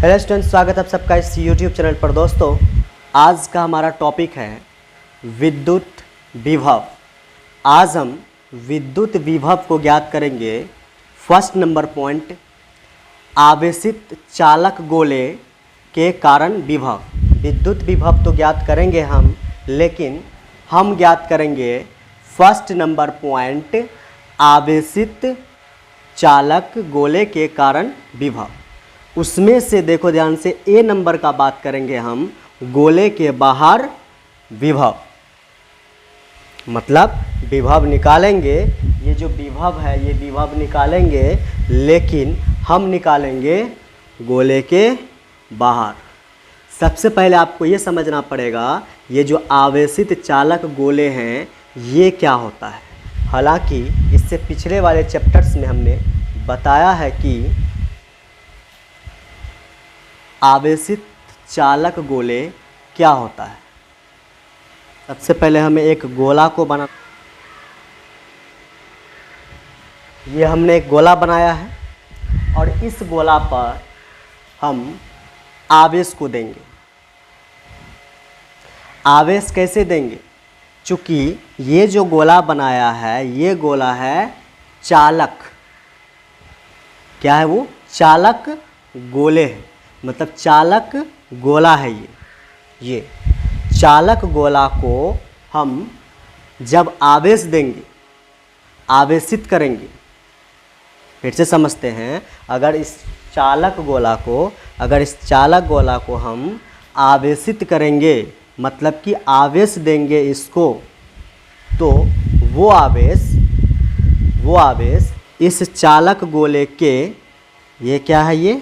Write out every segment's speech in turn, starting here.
Hello students, स्वागत है आप सबका इस यूट्यूब चैनल पर। दोस्तों, आज का हमारा टॉपिक है विद्युत विभव। आज हम विद्युत विभव को ज्ञात करेंगे। फर्स्ट नंबर पॉइंट, आवेशित चालक गोले के कारण विभव। विद्युत विभव तो ज्ञात करेंगे हम, लेकिन हम ज्ञात करेंगे फर्स्ट नंबर पॉइंट, आवेशित चालक गोले के कारण विभव। उसमें से देखो ध्यान से, ए नंबर का बात करेंगे हम, गोले के बाहर विभव। मतलब विभव निकालेंगे, ये जो विभव है ये विभव निकालेंगे, लेकिन हम निकालेंगे गोले के बाहर। सबसे पहले आपको ये समझना पड़ेगा, ये जो आवेशित चालक गोले हैं ये क्या होता है। हालांकि इससे पिछले वाले चैप्टर्स में हमने बताया है कि आवेशित चालक गोले क्या होता है। सबसे पहले हमें एक गोला को बना, ये हमने एक गोला बनाया है और इस गोला पर हम आवेश को देंगे। आवेश कैसे देंगे? चूँकि ये जो गोला बनाया है ये गोला है चालक। क्या है वो? चालक गोले है, मतलब चालक गोला है ये चालक गोला को हम जब आवेश देंगे, आवेशित करेंगे। फिर से समझते हैं, अगर इस चालक गोला को हम आवेशित करेंगे, मतलब कि आवेश देंगे इसको, तो वो आवेश इस चालक गोले के, ये क्या है,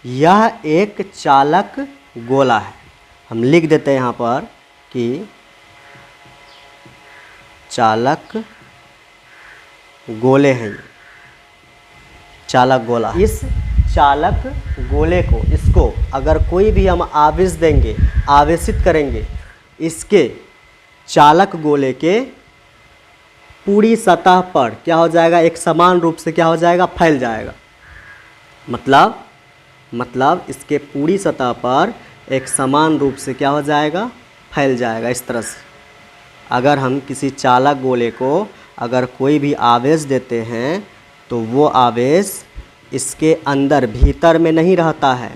यह एक चालक गोला है। हम लिख देते हैं यहाँ पर कि चालक गोले हैं, चालक गोला। इस चालक गोले को, इसको अगर कोई भी हम आवेश देंगे, आवेशित करेंगे, इसके चालक गोले के पूरी सतह पर क्या हो जाएगा, एक समान रूप से क्या हो जाएगा, फैल जाएगा। मतलब इसके पूरी सतह पर एक समान रूप से क्या हो जाएगा, फैल जाएगा। इस तरह से अगर हम किसी चालक गोले को अगर कोई भी आवेश देते हैं तो वो आवेश इसके अंदर, भीतर में नहीं रहता है,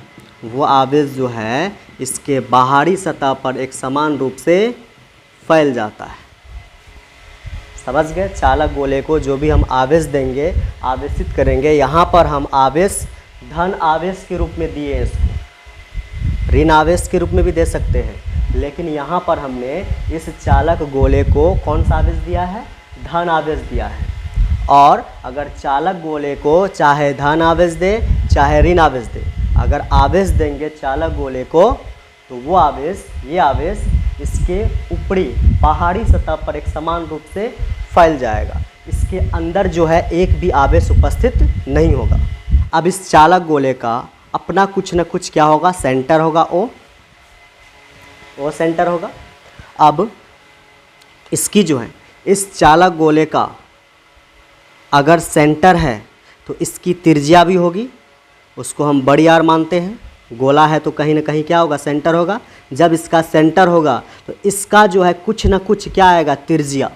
वो आवेश जो है इसके बाहरी सतह पर एक समान रूप से फैल जाता है। समझ गए? चालक गोले को जो भी हम आवेश देंगे, आवेशित करेंगे, यहाँ पर हम आवेश धन आवेश के रूप में दिए हैं, इसको ऋण आवेश के रूप में भी दे सकते हैं, लेकिन यहाँ पर हमने इस चालक गोले को कौन सा आवेश दिया है, धन आवेश दिया है। और अगर चालक गोले को चाहे धन आवेश दे चाहे ऋण आवेश दे, अगर आवेश देंगे चालक गोले को तो वो आवेश, ये आवेश इसके ऊपरी बाहरी सतह पर एक समान रूप से फैल जाएगा। इसके अंदर जो है एक भी आवेश उपस्थित नहीं होगा। अब इस चालक गोले का अपना कुछ न कुछ क्या होगा, सेंटर होगा, ओ सेंटर होगा। अब इसकी जो है, इस चालक गोले का अगर सेंटर है तो इसकी त्रिज्या भी होगी, उसको हम बड़ी आर मानते हैं। गोला है तो कहीं ना कहीं क्या होगा, सेंटर होगा। जब इसका सेंटर होगा तो इसका जो है कुछ ना कुछ क्या आएगा, त्रिज्या।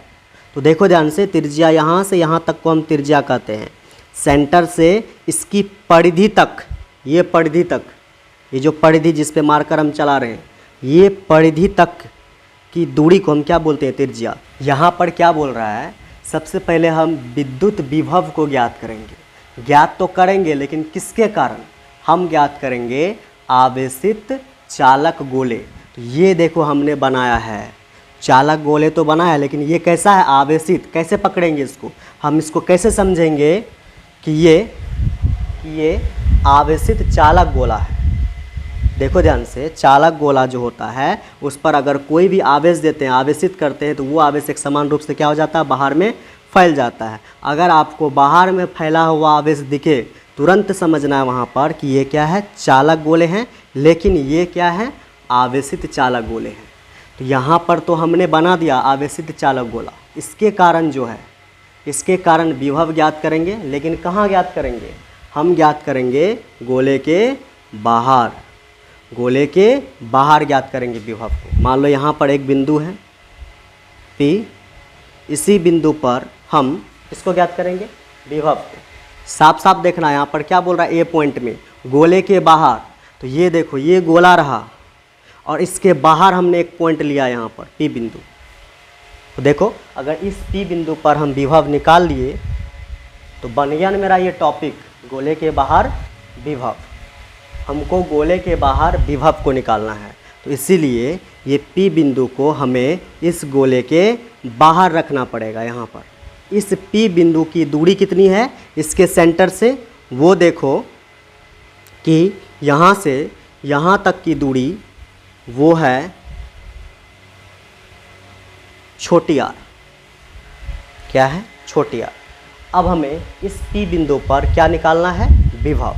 तो देखो ध्यान से, त्रिज्या यहाँ से यहाँ तक को हम त्रिज्या कहते हैं। सेंटर से इसकी परिधि तक, ये परिधि तक, ये जो परिधि जिस पे मार्कर हम चला रहे हैं, ये परिधि तक की दूरी को हम क्या बोलते हैं, त्रिज्या। यहाँ पर क्या बोल रहा है, सबसे पहले हम विद्युत विभव को ज्ञात करेंगे। ज्ञात तो करेंगे, लेकिन किसके कारण? हम ज्ञात करेंगे आवेशित चालक गोले। तो ये देखो हमने बनाया है, चालक गोले तो बनाया है, लेकिन ये कैसा है, आवेशित। कैसे पकड़ेंगे इसको, हम इसको कैसे समझेंगे कि ये आवेशित चालक गोला है। देखो ध्यान से, चालक गोला जो होता है उस पर अगर कोई भी आवेश देते हैं, आवेशित करते हैं, तो वो आवेश एक समान रूप से क्या हो जाता है, बाहर में फैल जाता है। अगर आपको बाहर में फैला हुआ आवेश दिखे, तुरंत समझना है वहाँ पर कि ये क्या है, चालक गोले हैं, लेकिन ये क्या है, आवेशित चालक गोले हैं। तो यहाँ पर तो हमने बना दिया आवेशित चालक गोला। इसके कारण जो है, इसके कारण विभव ज्ञात करेंगे, लेकिन कहाँ ज्ञात करेंगे, हम ज्ञात करेंगे गोले के बाहर, गोले के बाहर ज्ञात करेंगे विभव को। मान लो यहाँ पर एक बिंदु है P, इसी बिंदु पर हम इसको ज्ञात करेंगे विभव को। साफ साफ देखना यहाँ पर क्या बोल रहा है, ए पॉइंट में गोले के बाहर। तो ये देखो ये गोला रहा और इसके बाहर हमने एक पॉइंट लिया यहाँ पर P बिंदु। तो देखो अगर इस P बिंदु पर हम विभव निकाल लिए तो बन गया ना मेरा ये टॉपिक, गोले के बाहर विभव। हमको गोले के बाहर विभव को निकालना है, तो इसीलिए ये P बिंदु को हमें इस गोले के बाहर रखना पड़ेगा। यहाँ पर इस P बिंदु की दूरी कितनी है इसके सेंटर से, वो देखो कि यहाँ से यहाँ तक की दूरी वो है छोटी r। क्या है? छोटी r। अब हमें इस P बिंदु पर क्या निकालना है, विभव।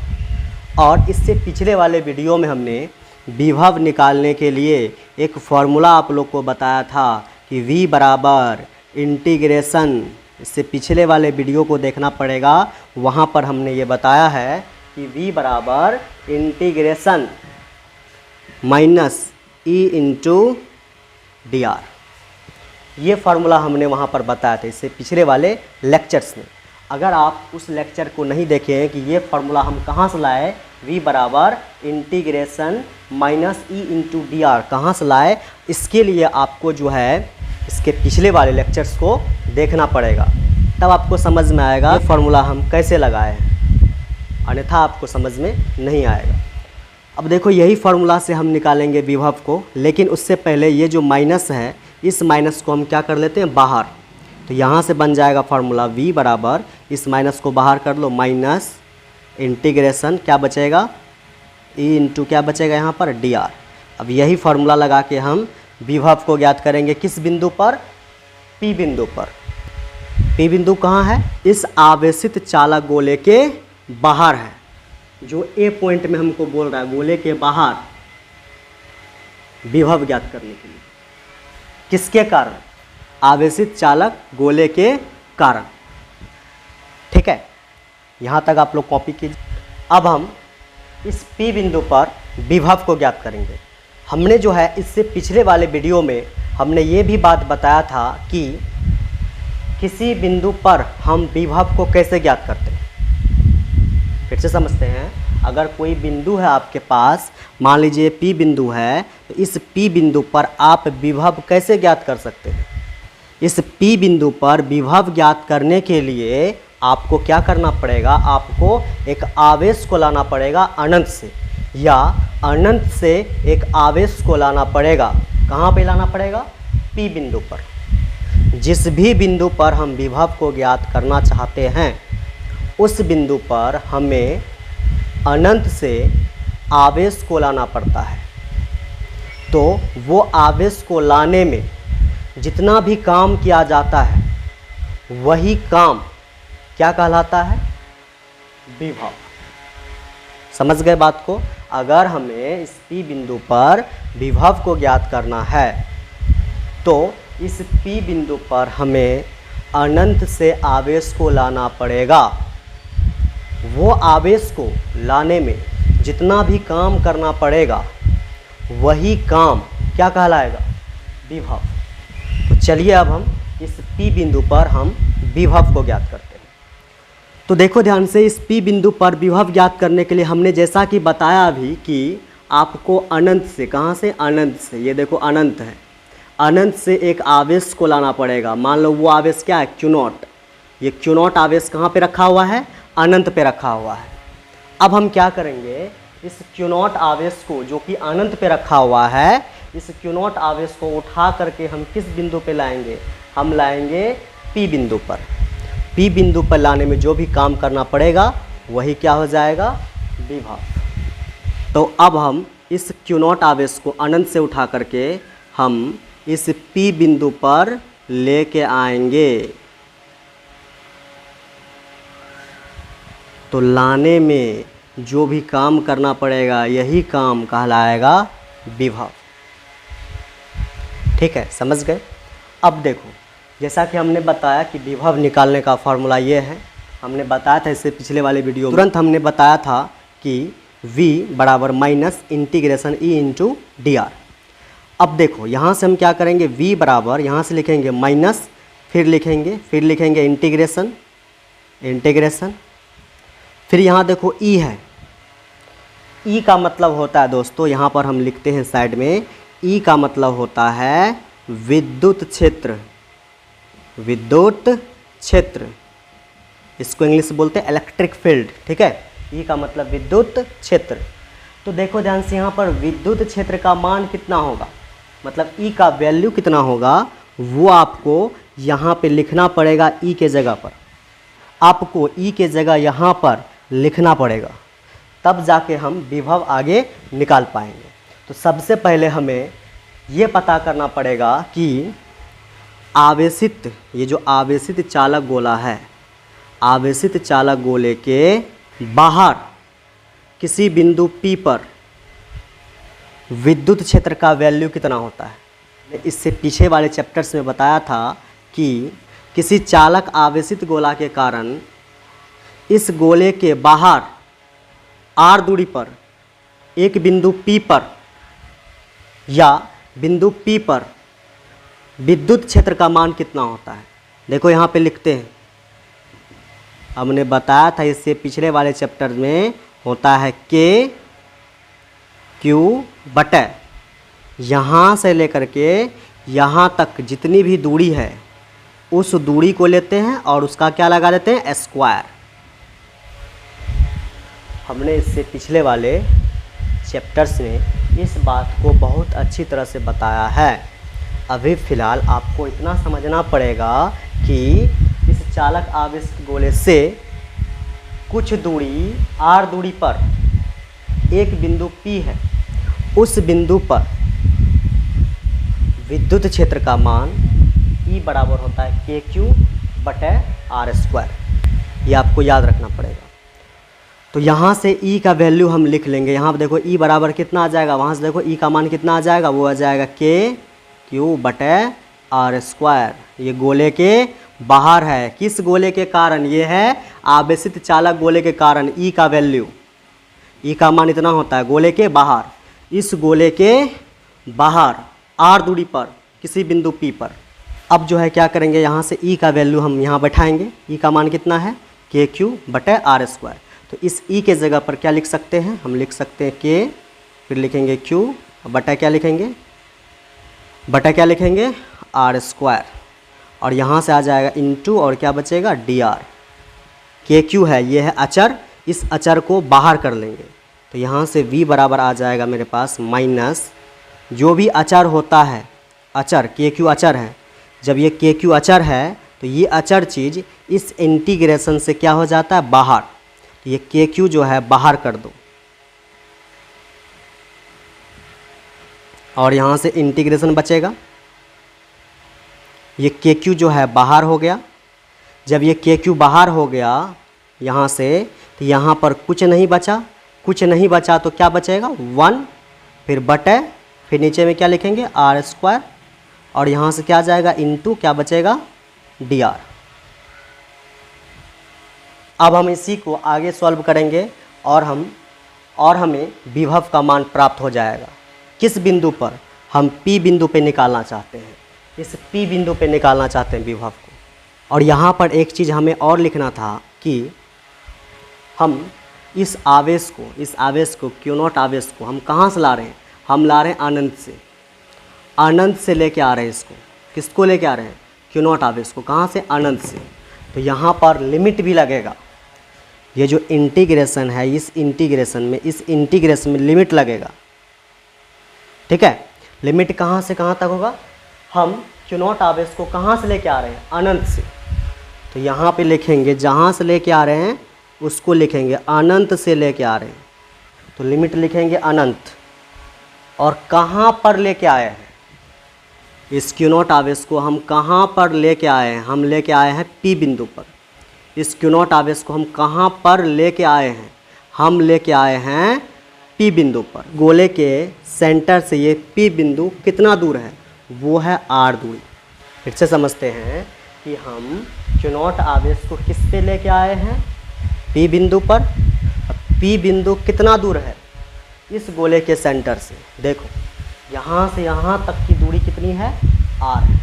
और इससे पिछले वाले वीडियो में हमने विभव निकालने के लिए एक फॉर्मूला आप लोग को बताया था कि v बराबर इंटीग्रेशन, इससे पिछले वाले वीडियो को देखना पड़ेगा, वहाँ पर हमने ये बताया है कि v बराबर integration minus e into D R. ये फार्मूला हमने वहाँ पर बताया था इससे पिछले वाले लेक्चर्स में। अगर आप उस लेक्चर को नहीं देखे हैं कि ये फार्मूला हम कहाँ से लाए, v बराबर integration minus e into D R कहाँ से लाए, इसके लिए आपको जो है इसके पिछले वाले लेक्चर्स को देखना पड़ेगा, तब आपको समझ में आएगा ये फार्मूला हम कैसे लगाए हैं, अन्यथा आपको समझ में नहीं आएगा। अब देखो यही फार्मूला से हम निकालेंगे विभव को, लेकिन उससे पहले ये जो माइनस है इस माइनस को हम क्या कर लेते हैं, बाहर। तो यहाँ से बन जाएगा फार्मूला v बराबर, इस माइनस को बाहर कर लो, माइनस इंटीग्रेशन क्या बचेगा, e इंटू क्या बचेगा यहाँ पर डी आर। अब यही फार्मूला लगा के हम विभव को ज्ञात करेंगे किस बिंदु पर, P बिंदु पर। P बिंदु कहाँ है, इस आवेशित चालक गोले के बाहर है, जो A पॉइंट में हमको बोल रहा है गोले के बाहर विभव ज्ञात करने के लिए। किसके कारण, आवेशित चालक गोले के कारण। ठीक है, यहाँ तक आप लोग कॉपी कीजिए। अब हम इस P बिंदु पर विभव को ज्ञात करेंगे। हमने जो है इससे पिछले वाले वीडियो में हमने ये भी बात बताया था कि किसी बिंदु पर हम विभव को कैसे ज्ञात करते हैं। फिर से समझते हैं, अगर कोई बिंदु है आपके पास, मान लीजिए P बिंदु है, तो इस P बिंदु पर आप विभव कैसे ज्ञात कर सकते हैं। इस P बिंदु पर विभव ज्ञात करने के लिए आपको क्या करना पड़ेगा, आपको एक आवेश को लाना पड़ेगा अनंत से, या अनंत से एक आवेश को लाना पड़ेगा। कहाँ पे लाना पड़ेगा, P बिंदु पर। जिस भी बिंदु पर हम विभव को ज्ञात करना चाहते हैं उस बिंदु पर हमें अनंत से आवेश को लाना पड़ता है। तो वो आवेश को लाने में जितना भी काम किया जाता है वही काम क्या कहलाता है, विभव। समझ गए बात को। अगर हमें इस P बिंदु पर विभव को ज्ञात करना है तो इस P बिंदु पर हमें अनंत से आवेश को लाना पड़ेगा। वो आवेश को लाने में जितना भी काम करना पड़ेगा वही काम क्या कहलाएगा, विभव। तो चलिए अब हम इस P बिंदु पर हम विभव को ज्ञात करते हैं। तो देखो ध्यान से, इस P बिंदु पर विभव ज्ञात करने के लिए हमने जैसा कि बताया अभी कि आपको अनंत से, कहाँ से, अनंत से, ये देखो अनंत है, अनंत से एक आवेश को लाना पड़ेगा। मान लो वो आवेश क्या है, Q0। ये Q0 आवेश कहाँ पे रखा हुआ है, अनंत पे रखा हुआ है। अब हम क्या करेंगे, इस Q0 आवेश को जो कि अनंत पे रखा हुआ है, इस Q0 आवेश को उठा करके हम किस बिंदु पे लाएंगे, हम लाएंगे P बिंदु पर। P बिंदु पर लाने में जो भी काम करना पड़ेगा वही क्या हो जाएगा, विभव। तो अब हम इस Q0 आवेश को अनंत से उठा करके हम इस P बिंदु पर लेके आएंगे। तो लाने में जो भी काम करना पड़ेगा यही काम कहलाएगा विभव। ठीक है, समझ गए। अब देखो, जैसा कि हमने बताया कि विभव निकालने का फॉर्मूला ये है, हमने बताया था इससे पिछले वाले वीडियो में, तुरंत हमने बताया था कि v बराबर minus integration e into D R. अब देखो यहाँ से हम क्या करेंगे, v बराबर यहाँ से लिखेंगे माइनस, फिर लिखेंगे इंटीग्रेशन, फिर यहाँ देखो e है, e का मतलब होता है दोस्तों, यहाँ पर हम लिखते हैं साइड में, e का मतलब होता है विद्युत क्षेत्र, इसको इंग्लिश में बोलते हैं इलेक्ट्रिक फील्ड, ठीक है। ई का मतलब विद्युत क्षेत्र। तो देखो ध्यान से, यहाँ पर विद्युत क्षेत्र का मान कितना होगा, मतलब ई का वैल्यू कितना होगा, वो आपको यहाँ पे लिखना पड़ेगा। ई के जगह पर आपको ई के जगह यहाँ पर लिखना पड़ेगा, तब जाके हम विभव आगे निकाल पाएंगे। तो सबसे पहले हमें ये पता करना पड़ेगा कि आवेशित, ये जो आवेशित चालक गोला है, आवेशित चालक गोले के बाहर किसी बिंदु P पर विद्युत क्षेत्र का वैल्यू कितना होता है। इससे पीछे वाले चैप्टर्स में बताया था कि किसी चालक आवेशित गोला के कारण इस गोले के बाहर r दूरी पर एक बिंदु P पर या बिंदु P पर विद्युत क्षेत्र का मान कितना होता है। देखो यहाँ पे लिखते हैं, हमने बताया था इससे पिछले वाले चैप्टर में होता है के क्यू बटे, यहाँ से लेकर के यहाँ तक जितनी भी दूरी है उस दूरी को लेते हैं और उसका क्या लगा देते हैं, स्क्वायर। हमने इससे पिछले वाले चैप्टर्स में इस बात को बहुत अच्छी तरह से बताया है। अभी फ़िलहाल आपको इतना समझना पड़ेगा कि इस चालक आवेशित गोले से कुछ दूरी r दूरी पर एक बिंदु P है, उस बिंदु पर विद्युत क्षेत्र का मान E बराबर होता है के क्यू बटे आर स्क्वायर। ये आपको याद रखना पड़ेगा। तो यहाँ से E का वैल्यू हम लिख लेंगे। यहाँ पर देखो E बराबर कितना आ जाएगा, वहाँ से देखो E का मान कितना आ जाएगा, वो आ जाएगा के क्यू बटे आर स्क्वायर। ये गोले के बाहर है, किस गोले के कारण, ये है आवेशित चालक गोले के कारण। ई का वैल्यू, ई का मान इतना होता है गोले के बाहर, इस गोले के बाहर आर दूरी पर किसी बिंदु पी पर। अब जो है क्या करेंगे, यहाँ से ई का वैल्यू हम यहाँ बैठाएंगे। ई का मान कितना है, के क्यू बटे आर स्क्वायर। तो इस ई के जगह पर क्या लिख सकते हैं, हम लिख सकते हैं के, फिर लिखेंगे क्यू बटा क्या लिखेंगे, आर स्क्वायर, और यहाँ से आ जाएगा इनटू, और क्या बचेगा, डी आर। के क्यू है, ये है अचर, इस अचर को बाहर कर लेंगे। तो यहाँ से v बराबर आ जाएगा मेरे पास माइनस, जो भी अचर होता है, अचर के क्यू अचर है, जब ये के क्यू अचर है तो ये अचर चीज़ इस इंटीग्रेशन से क्या हो जाता है, बाहर। तो ये के क्यू जो है बाहर कर दो, और यहाँ से इंटीग्रेशन बचेगा। ये के क्यू जो है बाहर हो गया। जब ये के क्यू बाहर हो गया यहाँ से, तो यहाँ पर कुछ नहीं बचा, तो क्या बचेगा, 1, फिर बटे, फिर नीचे में क्या लिखेंगे, आर स्क्वायर, और यहाँ से क्या आ जाएगा, इनटू क्या बचेगा, डी आर। अब हम इसी को आगे सॉल्व करेंगे और हमें विभव का मान प्राप्त हो जाएगा। किस बिंदु पर, हम P बिंदु पे निकालना चाहते हैं, इस P बिंदु पे निकालना चाहते हैं विभव को। और यहाँ पर एक चीज़ हमें और लिखना था कि हम इस आवेश को क्यू नॉट आवेश को हम कहाँ से ला रहे हैं, हम ला रहे हैं अनंत से लेके आ रहे हैं इसको। किसको लेके आ रहे हैं, क्यू नॉट आवेश को, कहाँ से, अनंत से। तो यहाँ पर लिमिट भी लगेगा। ये जो इंटीग्रेशन है, इस इंटीग्रेशन में लिमिट लगेगा, ठीक है। लिमिट कहाँ से कहाँ तक होगा, हम क्यू नॉट आवेश को कहाँ से लेके आ रहे हैं, अनंत से। तो यहाँ पे लिखेंगे, जहाँ से लेके आ रहे हैं उसको लिखेंगे अनंत से लेके आ रहे हैं, तो लिमिट लिखेंगे अनंत। और कहाँ पर लेके आए हैं, इस क्यू नॉट आवेश को हम कहाँ पर लेके आए हैं, हम लेके आए हैं P बिंदु पर। इस क्यू नॉट आवेश को हम कहाँ पर लेके आए हैं, हम लेके आए हैं P बिंदु पर। गोले के सेंटर से ये P बिंदु कितना दूर है, वो है R दूरी। फिर से समझते हैं कि हम क्यू नॉट आवेश को किस पे लेके आए हैं, P बिंदु पर। P बिंदु कितना दूर है इस गोले के सेंटर से। देखो यहाँ से यहाँ तक की दूरी कितनी है, r है,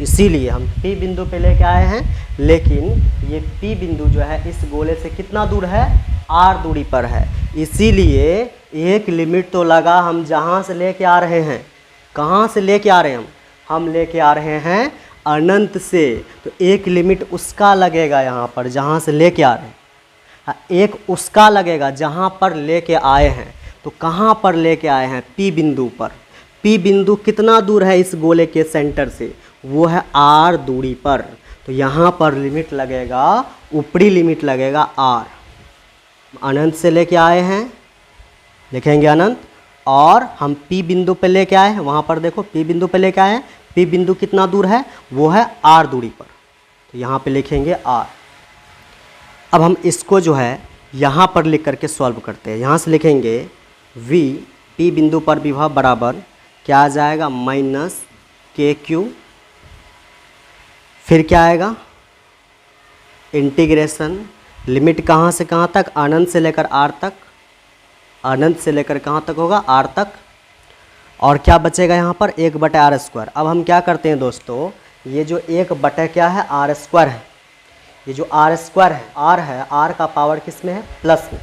इसीलिए हम P बिंदु पे लेके आए हैं। लेकिन ये P बिंदु जो है इस गोले से कितना दूर है, r दूरी पर है। इसीलिए एक लिमिट तो लगा, हम जहाँ से लेके आ रहे हैं, कहाँ से लेके आ रहे हैं हम लेके आ रहे हैं अनंत से, तो एक लिमिट उसका लगेगा यहाँ पर जहाँ से लेके आ रहे हैं, एक उसका लगेगा जहाँ पर लेके आए हैं। तो कहाँ पर लेके आए हैं, P बिंदु पर। P बिंदु कितना दूर है इस गोले के सेंटर से, वो है r दूरी पर। तो यहाँ पर लिमिट लगेगा, ऊपरी लिमिट लगेगा r। अनंत से लेके आए हैं, लिखेंगे अनंत, और हम P बिंदु पे लेके आए हैं, वहाँ पर देखो P बिंदु पे लेके आए हैं। P बिंदु कितना दूर है, वो है r दूरी पर, तो यहाँ पे लिखेंगे r। अब हम इसको जो है यहाँ पर लिख करके सॉल्व करते हैं। यहाँ से लिखेंगे v P बिंदु पर विभव बराबर क्या आ जाएगा, माइनस KQ, फिर क्या आएगा, इंटीग्रेशन, लिमिट कहाँ से कहाँ तक, अनंत से लेकर r तक, अनंत से लेकर कहाँ तक होगा, r तक, और क्या बचेगा यहाँ पर 1/r²। अब हम क्या करते हैं दोस्तों, ये जो 1 क्या है, r² है, ये जो r² है, r का पावर किस में है, प्लस में,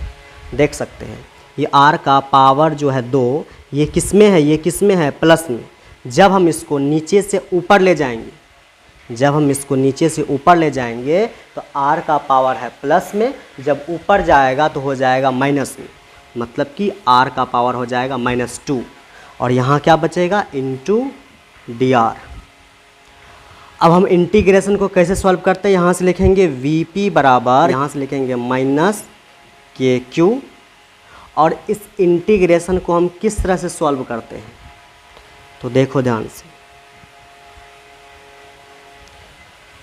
देख सकते हैं ये r का पावर जो है 2, ये किस में है, ये किस में है, प्लस में। जब हम इसको नीचे से ऊपर ले जाएंगे, जब हम इसको नीचे से ऊपर ले जाएंगे तो r का पावर है प्लस में, जब ऊपर जाएगा तो हो जाएगा माइनस में, मतलब कि r का पावर हो जाएगा -2, और यहाँ क्या बचेगा, इंटू dr। अब हम इंटीग्रेशन को कैसे सॉल्व करते हैं, यहाँ से लिखेंगे Vp बराबर, यहाँ से लिखेंगे माइनस KQ, और इस इंटीग्रेशन को हम किस तरह से सॉल्व करते हैं, तो देखो ध्यान से,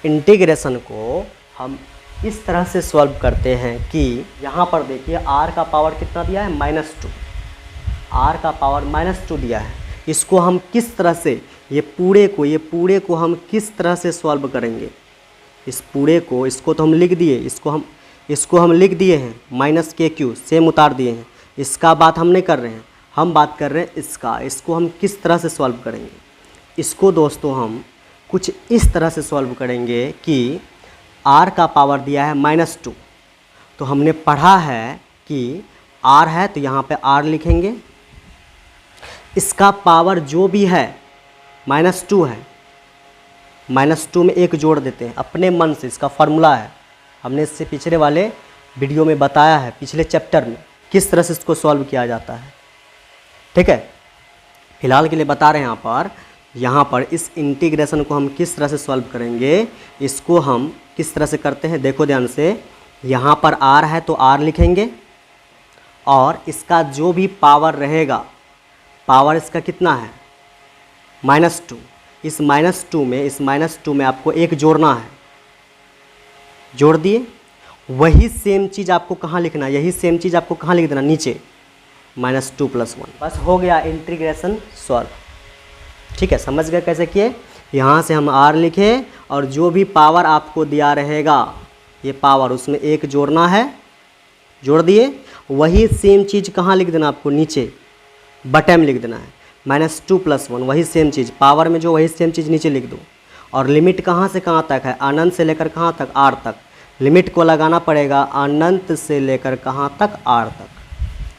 इंटीग्रेशन को हम इस तरह से सॉल्व करते हैं कि यहाँ पर देखिए r का पावर कितना दिया है, -2, r का पावर -2 दिया है। इसको हम किस तरह से, ये पूरे को हम किस तरह से सॉल्व करेंगे, इस पूरे को, इसको तो हम लिख दिए, इसको हम लिख दिए हैं, -KQ सेम उतार दिए हैं, इसका बात हम नहीं कर रहे हैं, हम बात कर रहे हैं इसको हम किस तरह से सॉल्व करेंगे। इसको दोस्तों हम कुछ इस तरह से सॉल्व करेंगे कि r का पावर दिया है -2, तो हमने पढ़ा है कि r है तो यहाँ पे r लिखेंगे, इसका पावर जो भी है -2 है, -2 में 1 जोड़ देते हैं अपने मन से, इसका फार्मूला है, हमने इससे पिछले वाले वीडियो में बताया है, पिछले चैप्टर में किस तरह से इसको सॉल्व किया जाता है। ठीक है, फिलहाल के लिए बता रहे हैं यहाँ पर इस इंटीग्रेशन को हम किस तरह से सॉल्व करेंगे, इसको हम किस तरह से करते हैं, देखो ध्यान से, यहाँ पर r है तो r लिखेंगे, और इसका जो भी पावर रहेगा, पावर इसका कितना है, -2, इस -2 में आपको 1 जोड़ना है, जोड़ दिए। वही सेम चीज़ आपको कहाँ लिखना है, यही सेम चीज़ आपको कहाँ लिख देना, नीचे, -2 + 1, बस हो गया इंटीग्रेशन सॉल्व। ठीक है, समझ गए कैसे किए। यहाँ से हम r लिखे, और जो भी पावर आपको दिया रहेगा, ये पावर, उसमें 1 जोड़ना है, जोड़ दिए। वही सेम चीज़ कहाँ लिख देना आपको, नीचे बटन में लिख देना है, -2 + 1, वही सेम चीज़ पावर में, जो वही सेम चीज़ नीचे लिख दो। और लिमिट कहाँ से कहाँ तक है, अनंत से लेकर कहाँ तक, r तक। लिमिट को लगाना पड़ेगा अनंत से लेकर कहाँ तक, r तक।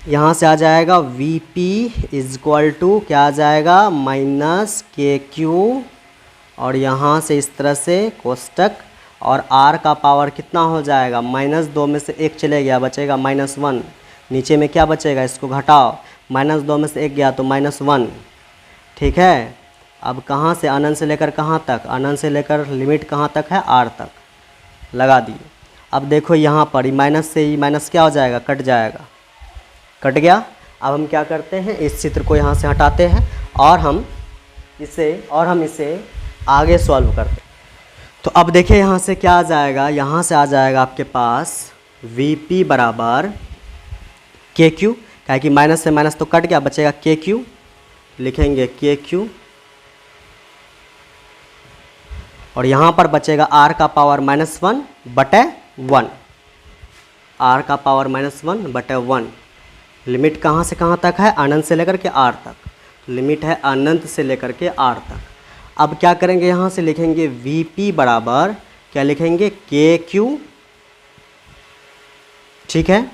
यहाँ से आ जाएगा Vp = क्या आ जाएगा, -KQ, और यहाँ से इस तरह से कोष्टक, और r का पावर कितना हो जाएगा, -2 में से 1 चले गया, बचेगा -1, नीचे में क्या बचेगा, इसको घटाओ, -2 में से 1 गया तो -1। ठीक है, अब कहाँ से, अनंत से लेकर कहाँ तक, अनंत से लेकर लिमिट कहाँ तक है, r तक, लगा दिए। अब देखो यहाँ पर माइनस से माइनस क्या हो जाएगा, कट जाएगा, कट गया। अब हम क्या करते हैं, इस चित्र को यहाँ से हटाते हैं, और हम इसे आगे सॉल्व करते हैं। तो अब देखिए यहाँ से क्या आ जाएगा, यहाँ से आ जाएगा आपके पास Vp बराबर KQ, क्या कि माइनस से माइनस तो कट गया, बचेगा KQ, लिखेंगे KQ, और यहाँ पर बचेगा r का पावर -1/1। आर का पावर -1/1। लिमिट कहाँ से कहाँ तक है? अनंत से लेकर के आर तक। लिमिट है अनंत से लेकर के आर तक। अब क्या करेंगे, यहाँ से लिखेंगे वी पी बराबर क्या लिखेंगे, के क्यू। ठीक है,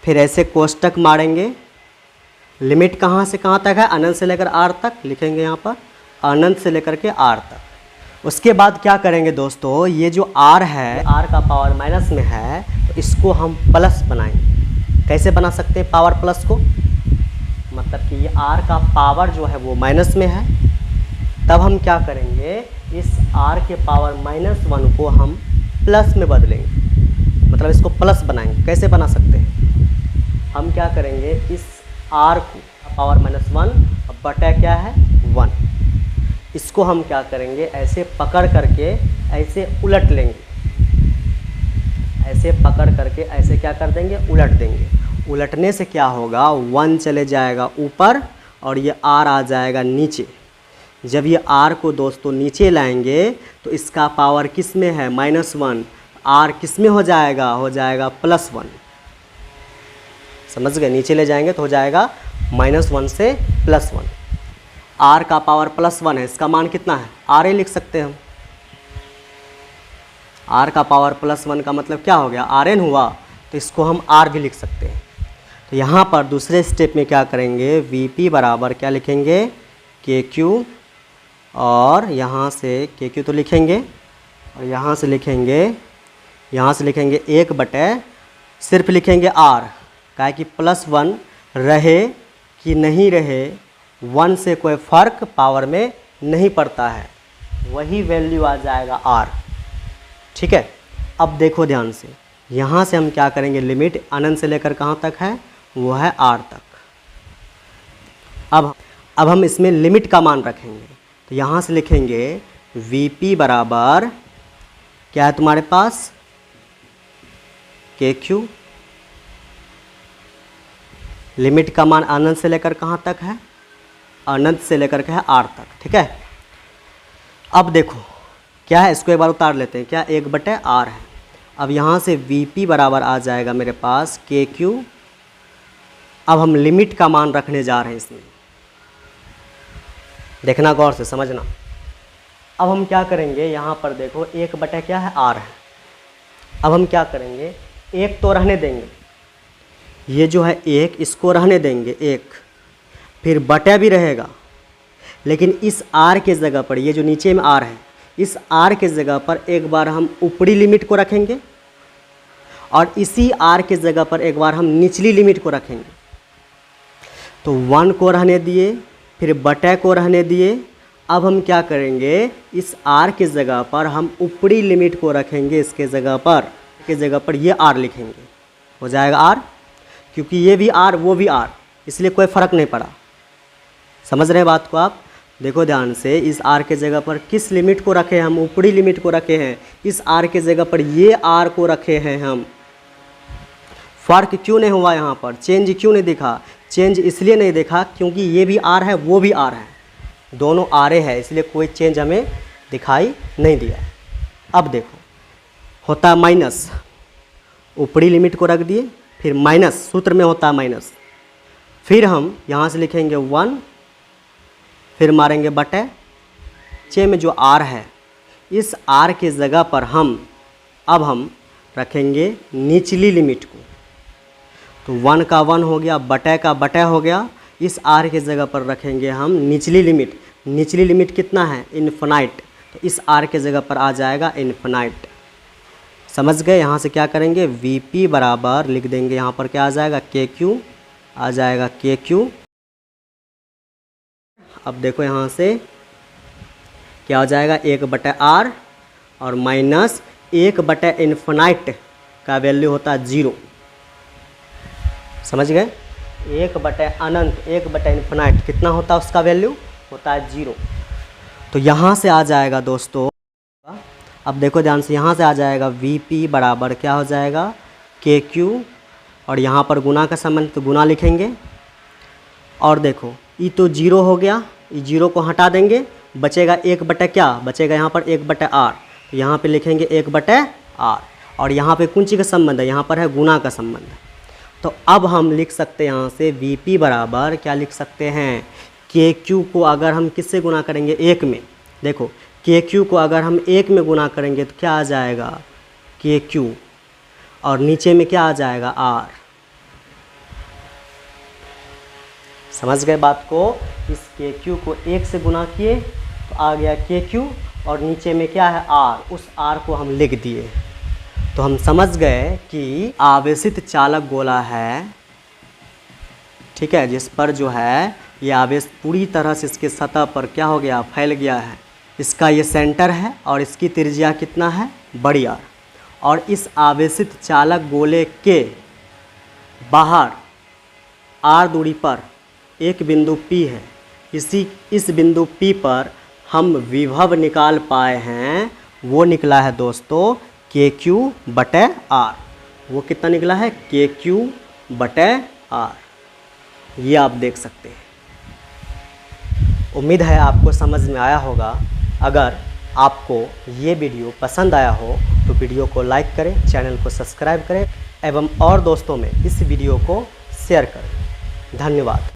फिर ऐसे कोष्टक मारेंगे। लिमिट कहाँ से कहाँ तक है? अनंत से लेकर आर तक। लिखेंगे यहाँ पर अनंत से लेकर के आर तक। उसके बाद क्या करेंगे दोस्तों, ये जो आर है, आर का पावर माइनस में है, तो इसको हम प्लस बनाएंगे। कैसे बना सकते हैं पावर प्लस को? मतलब कि ये आर का पावर जो है वो माइनस में है, तब हम क्या करेंगे, इस आर के पावर -1 को हम प्लस में बदलेंगे, मतलब इसको प्लस बनाएंगे। कैसे बना सकते हैं? हम क्या करेंगे, इस आर को पावर -1 बटा क्या है 1, इसको हम क्या करेंगे, ऐसे पकड़ करके ऐसे उलट लेंगे। ऐसे पकड़ करके ऐसे क्या कर देंगे, उलट देंगे। उलटने से क्या होगा, 1 चले जाएगा ऊपर और ये आर आ जाएगा नीचे। जब ये आर को दोस्तों नीचे लाएंगे तो इसका पावर किस में है, -1। आर किस में हो जाएगा +1। समझ गए? नीचे ले जाएंगे तो हो जाएगा -1 से +1। आर का पावर +1 है, इसका मान कितना है, आर ए लिख सकते हैं हम। आर का पावर +1 का मतलब क्या हो गया, आर एन हुआ, तो इसको हम आर भी लिख सकते हैं। तो यहाँ पर दूसरे स्टेप में क्या करेंगे, वी पी बराबर क्या लिखेंगे, के क्यू, और यहाँ से के क्यू तो लिखेंगे, और यहाँ से लिखेंगे 1/, सिर्फ लिखेंगे आर, क्या है कि +1 रहे कि नहीं रहे, 1 से कोई फ़र्क पावर में नहीं पड़ता है, वही वैल्यू आ जाएगा आर। ठीक है, अब देखो ध्यान से, यहाँ से हम क्या करेंगे, लिमिट अनंत से लेकर कहाँ तक है, वो है आर तक। अब हम इसमें लिमिट का मान रखेंगे, तो यहाँ से लिखेंगे वी पी बराबर क्या है तुम्हारे पास, के क्यू। लिमिट का मान अनंत से लेकर कहाँ तक है, अनंत से लेकर के है आर तक। ठीक है, अब देखो क्या है, इसको एक बार उतार लेते हैं, क्या 1/r है। अब यहाँ से वी पी बराबर आ जाएगा मेरे पास के क्यू। अब हम लिमिट का मान रखने जा रहे हैं इसमें, देखना गौर से समझना। अब हम क्या करेंगे, यहाँ पर देखो 1/ क्या है, आर है। अब हम क्या करेंगे, 1 तो रहने देंगे, ये जो है 1 इसको रहने देंगे 1, फिर बटा भी रहेगा, लेकिन इस आर के जगह पर, ये जो नीचे में आर है, इस आर के जगह पर एक बार हम ऊपरी लिमिट को रखेंगे, और इसी आर के जगह पर एक बार हम निचली लिमिट को रखेंगे। तो 1 को रहने दिए, फिर बटा को रहने दिए। अब हम क्या करेंगे, इस आर के जगह पर हम ऊपरी लिमिट को रखेंगे, इसके जगह पर ये आर लिखेंगे, हो जाएगा आर, क्योंकि ये भी आर वो भी आर, इसलिए कोई फ़र्क नहीं पड़ा। समझ रहे बात को आप? देखो ध्यान से, इस आर के जगह पर किस लिमिट को रखे हैं हम, ऊपरी लिमिट को रखे हैं। इस आर के जगह पर ये आर को रखे हैं हम। फ़र्क क्यों नहीं हुआ, यहाँ पर चेंज क्यों नहीं दिखा? चेंज इसलिए नहीं देखा क्योंकि ये भी आर है वो भी आर है, दोनों आरे है, इसलिए कोई चेंज हमें दिखाई नहीं दिया। अब देखो होता है माइनस, ऊपरी लिमिट को रख दिए, फिर माइनस, सूत्र में होता है माइनस, फिर हम यहाँ से लिखेंगे 1, फिर मारेंगे बटे चे में जो आर है, इस आर के जगह पर अब हम रखेंगे निचली लिमिट को। तो 1 का 1 हो गया, बटे का बटा हो गया, इस आर के जगह पर रखेंगे हम निचली लिमिट। निचली लिमिट कितना है, इन्फिनाइट, तो इस आर के जगह पर आ जाएगा इन्फिनाइट। समझ गए? यहाँ से क्या करेंगे, वी पी बराबर लिख देंगे, यहाँ पर क्या आ जाएगा, के क्यू आ जाएगा, के क्यू। अब देखो यहाँ से क्या हो जाएगा, 1/r और माइनस 1/इन्फिनाइट का वैल्यू होता है 0। समझ गए? 1/अनंत, 1/इन्फिनाइट कितना होता है, उसका वैल्यू होता है 0। तो यहाँ से आ जाएगा दोस्तों, अब देखो ध्यान से, यहाँ से आ जाएगा वी पी बराबर क्या हो जाएगा, के क्यू, और यहाँ पर गुना का संबंध तो गुना लिखेंगे। और देखो ये तो 0 हो गया, ये 0 को हटा देंगे, बचेगा 1/ क्या बचेगा, यहाँ पर 1/r, तो यहाँ पे लिखेंगे 1/r। और यहाँ पे कौन चीज़ का संबंध है, यहाँ पर है गुना का संबंध। तो अब हम लिख सकते हैं यहाँ से VP बराबर क्या लिख सकते हैं, KQ को अगर हम किससे गुना करेंगे, 1 में। देखो KQ को अगर हम 1 में गुना करेंगे तो क्या आ जाएगा, KQ, और नीचे में क्या आ जाएगा, R। समझ गए बात को। इस KQ को 1 से गुना किए तो आ गया KQ, और नीचे में क्या है, R। उस R को हम लिख दिए। तो हम समझ गए कि आवेशित चालक गोला है, ठीक है, जिस पर जो है ये आवेश पूरी तरह से इसके सतह पर क्या हो गया, फैल गया है। इसका ये सेंटर है और इसकी त्रिज्या कितना है, बड़ी R। और इस आवेशित चालक गोले के बाहर R दूरी पर एक बिंदु P है। इस बिंदु P पर हम विभव निकाल पाए हैं, वो निकला है दोस्तों KQ बटे R। वो कितना निकला है, KQ बटे R। ये आप देख सकते हैं। उम्मीद है आपको समझ में आया होगा। अगर आपको ये वीडियो पसंद आया हो तो वीडियो को लाइक करें, चैनल को सब्सक्राइब करें एवं और दोस्तों में इस वीडियो को शेयर करें। धन्यवाद।